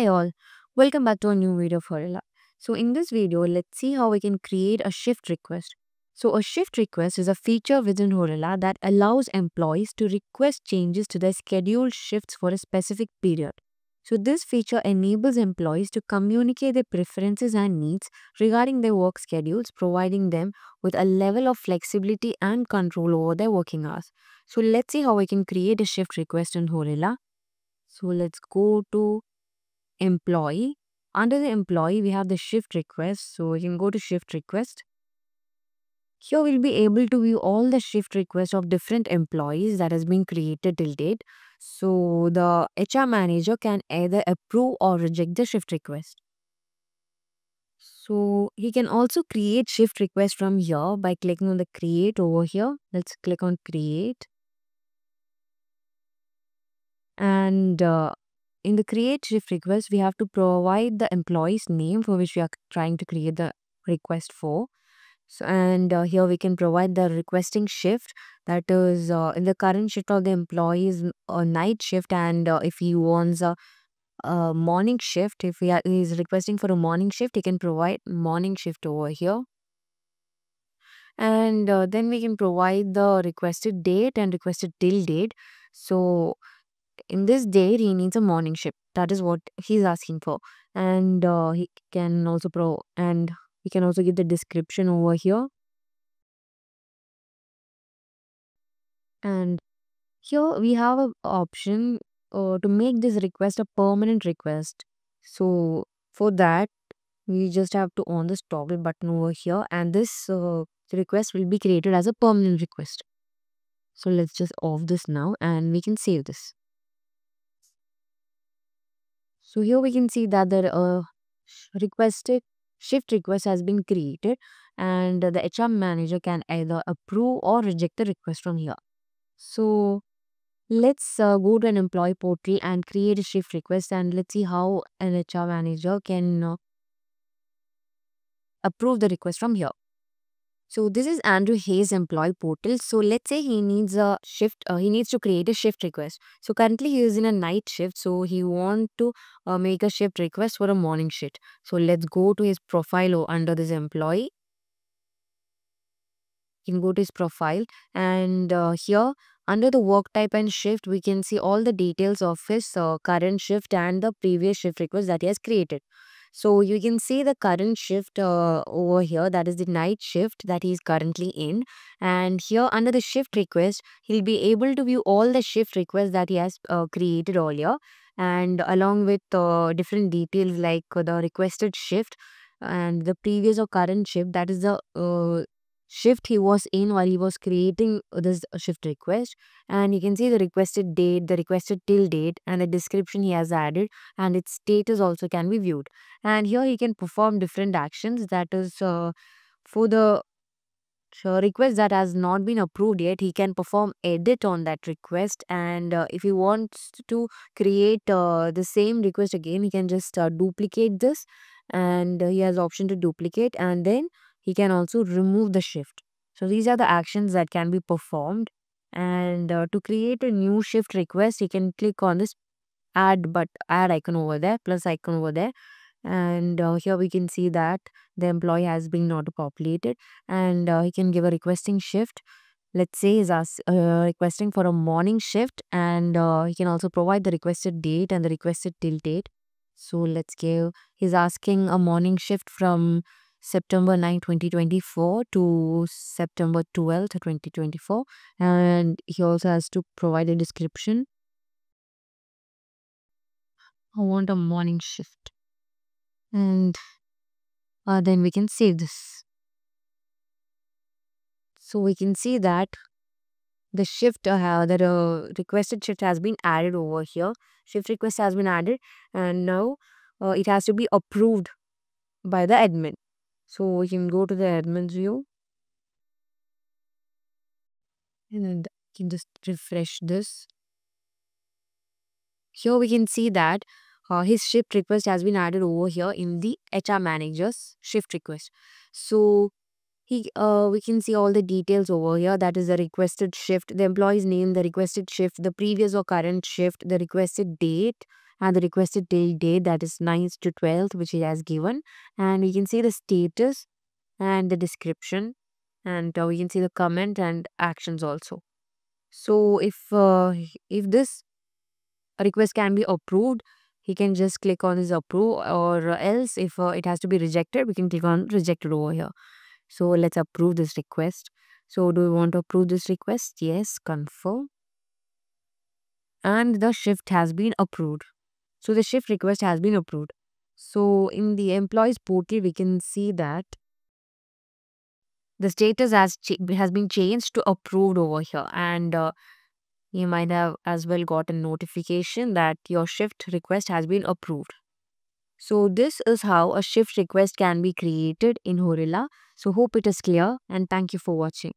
Hi all, welcome back to a new video for Ella. So in this video, let's see how we can create a shift request. So a shift request is a feature within Horilla that allows employees to request changes to their scheduled shifts for a specific period. So this feature enables employees to communicate their preferences and needs regarding their work schedules, providing them with a level of flexibility and control over their working hours. So let's see how we can create a shift request in Horilla. So let's go to employee. Under the employee, we have the shift request. So you can go to shift request. Here we'll be able to view all the shift requests of different employees that has been created till date. So the HR manager can either approve or reject the shift request. So he can also create shift request from here by clicking on the create over here. Let's click on create. And in the create shift request, we have to provide the employee's name for which we are trying to create the request for. So, and here we can provide the requesting shift, that is in the current shift of the employee's night shift, and if he wants a morning shift, if he is requesting for a morning shift, he can provide morning shift over here. And then we can provide the requested date and requested till date. So in this date he needs a morning shift, that is what he's asking for. And he can also and we can also give the description over here. And here we have an option to make this request a permanent request. So for that, we just have to on this toggle button over here, and this request will be created as a permanent request. So let's just off this now and we can save this. So here we can see that the requested shift request has been created, and the HR manager can either approve or reject the request from here. So let's go to an employee portal and create a shift request, and let's see how an HR manager can approve the request from here. So this is Andrew Hayes employee portal. So let's say he needs a shift, he needs to create a shift request. So currently he is in a night shift. So he want to make a shift request for a morning shift. So let's go to his profile under this employee. You can go to his profile, and here under the work type and shift, we can see all the details of his current shift and the previous shift request that he has created. So you can see the current shift over here, that is the night shift that he is currently in. And here under the shift request, he'll be able to view all the shift requests that he has created earlier, and along with different details like the requested shift and the previous or current shift, that is the shift he was in while he was creating this shift request. And you can see the requested date, the requested till date, and the description he has added, and its status also can be viewed. And here he can perform different actions, that is for the request that has not been approved yet, he can perform edit on that request. And if he wants to create the same request again, he can just duplicate this, and he has option to duplicate, and then he can also remove the shift. So these are the actions that can be performed. And to create a new shift request, he can click on this add icon over there, plus icon over there. And here we can see that the employee has been auto populated, and he can give a requesting shift. Let's say he's requesting for a morning shift, and he can also provide the requested date and the requested till date. So let's give, he's asking a morning shift from September 9, 2024 to September 12th, 2024. And he also has to provide a description. I want a morning shift. And then we can save this. So we can see that the shift, the requested shift has been added over here. Shift request has been added, and now it has to be approved by the admin. So we can go to the admin's view, and then we can just refresh this. Here we can see that his shift request has been added over here in the HR manager's shift request. So we can see all the details over here, that is the requested shift, the employee's name, the requested shift, the previous or current shift, the requested date, and the requested date, that is 9th to 12th, which he has given. And we can see the status and the description, and we can see the comment and actions also. So if this request can be approved, he can just click on this approve, or else if it has to be rejected, we can click on rejected over here. So let's approve this request. So do we want to approve this request? Yes, confirm. And the shift has been approved. So the shift request has been approved. So in the employees portal, we can see that the status has been changed to approved over here, and you might have as well got a notification that your shift request has been approved. So this is how a shift request can be created in Horilla. So hope it is clear, and thank you for watching.